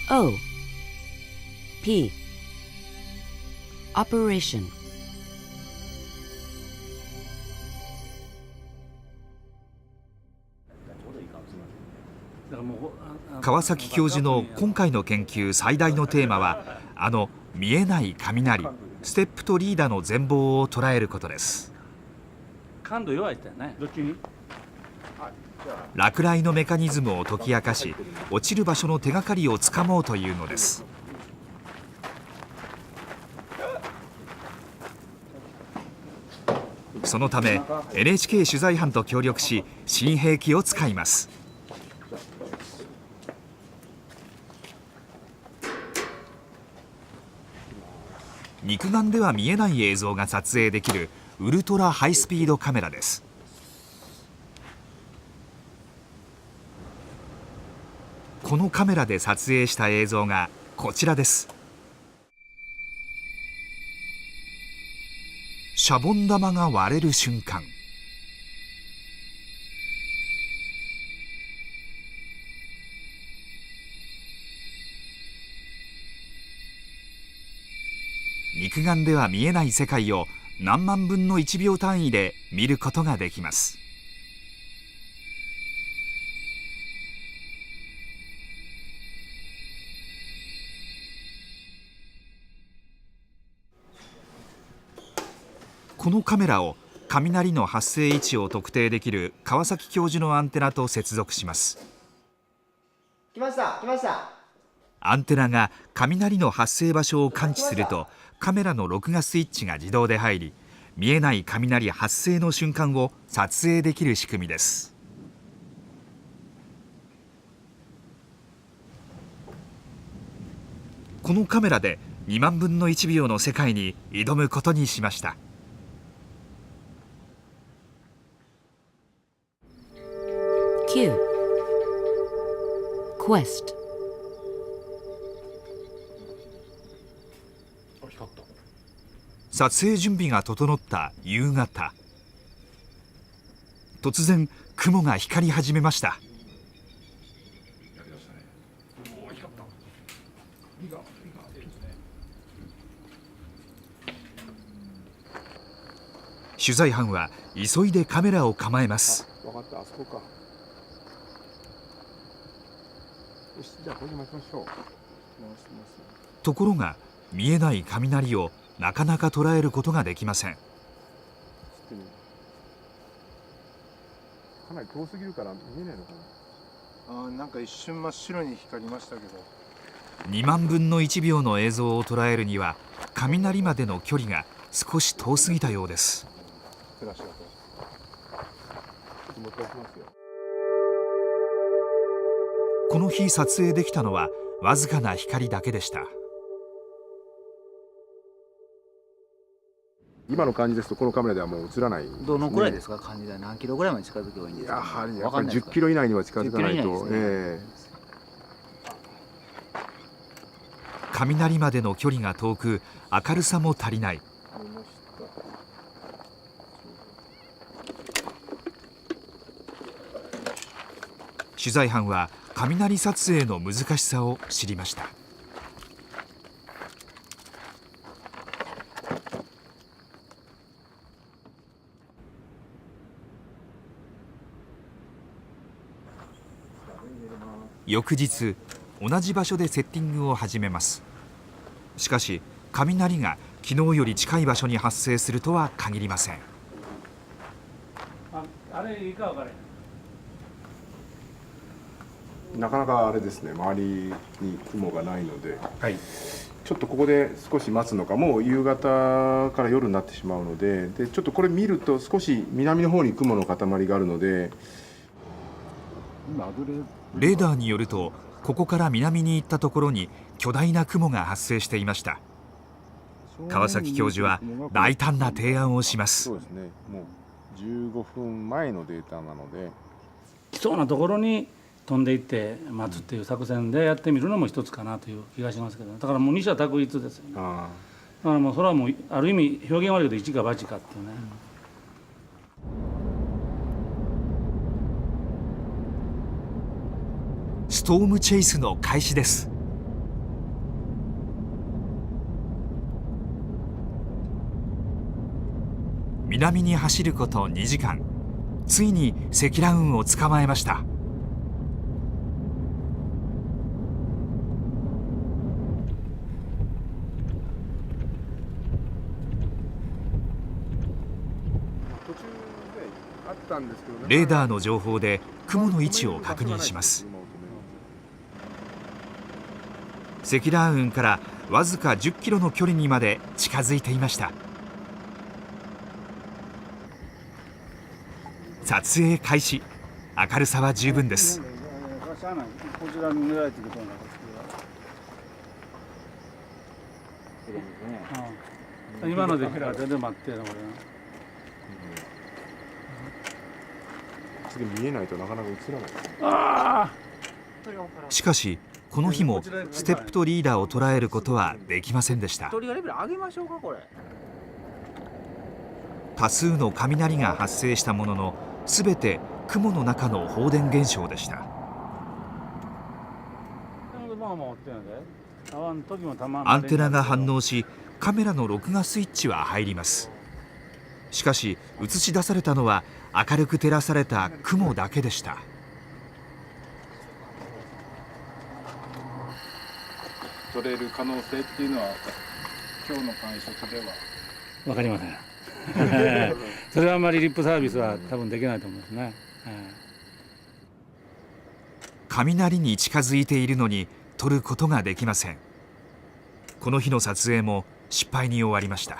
O P Operation。川崎教授の今回の研究最大のテーマは、あの見えない雷、ステップとリーダの全貌を捉えることです。感度弱いってね。どっちに？落雷のメカニズムを解き明かし、落ちる場所の手がかりをつかもうというのです。そのため NHK 取材班と協力し、新兵器を使います。肉眼では見えない映像が撮影できるウルトラハイスピードカメラです。このカメラで撮影した映像がこちらです。シャボン玉が割れる瞬間。肉眼では見えない世界を何万分の1秒単位で見ることができます。このカメラを雷の発生位置を特定できる川崎教授のアンテナと接続します。来ました来ました。アンテナが雷の発生場所を感知すると、カメラの録画スイッチが自動で入り、見えない雷発生の瞬間を撮影できる仕組みです。このカメラで2万分の1秒の世界に挑むことにしました。Q Quest。撮影準備が整った夕方、突然雲が光り始めました。取材班は急いでカメラを構えます。分かった、あそこか。よし、じゃあここに巻きましょう。ところが見えない雷をなかなか捉えることができません。かなり遠すぎるから見えないのかな。なんか一瞬真っ白に光りましたけど。2万分の1秒の映像を捉えるには、雷までの距離が少し遠すぎたようです。この日撮影できたのはわずかな光だけでした。今の感じですとこのカメラではもう映らない、ね。どのくらいですか感じで何キロぐらいまで近づけばいいんですか、ね。やっぱり10キロ以内には近づかないと。雷までの距離が遠く、明るさも足りない。取材班は雷撮影の難しさを知りました。翌日、同じ場所でセッティングを始めます。しかし雷が昨日より近い場所に発生するとは限りません。あれいいか分からへん。なかなかあれですね、周りに雲がないので、はい、ちょっとここで少し待つのか、もう夕方から夜になってしまうので、ちょっとこれ見ると少し南の方に雲の塊があるので、レーダーによると、ここから南に行ったところに巨大な雲が発生していました。川崎教授は大胆な提案をします。そうですね、もう15分前のデータなので、来そうなところに飛んでいって待つっていう作戦でやってみるのも一つかなという気がしますけど、だからもう二者択一ですよね。だからもうそれはもうある意味表現悪いけど一か八かっていうね。ストームチェイスの開始です。南に走ること2時間、ついに積乱雲を捕まえました。レーダーの情報で雲の位置を確認します。積乱雲からわずか10キロの距離にまで近づいていました。撮影開始。明るさは十分です。今ので全然待ってるのこれ。次見えないとなかなか映らない。しかしこの日もステップとリーダーを捉えることはできませんでした。多数の雷が発生したものの、全て雲の中の放電現象でした。アンテナが反応し、カメラの録画スイッチは入ります。しかし映し出されたのは明るく照らされた雲だけでした。取れる可能性っていうのは今日の観測では分かりません。それはあんまりリップサービスは多分できないと思いますね。雷に近づいているのに撮ることができません。この日の撮影も失敗に終わりました。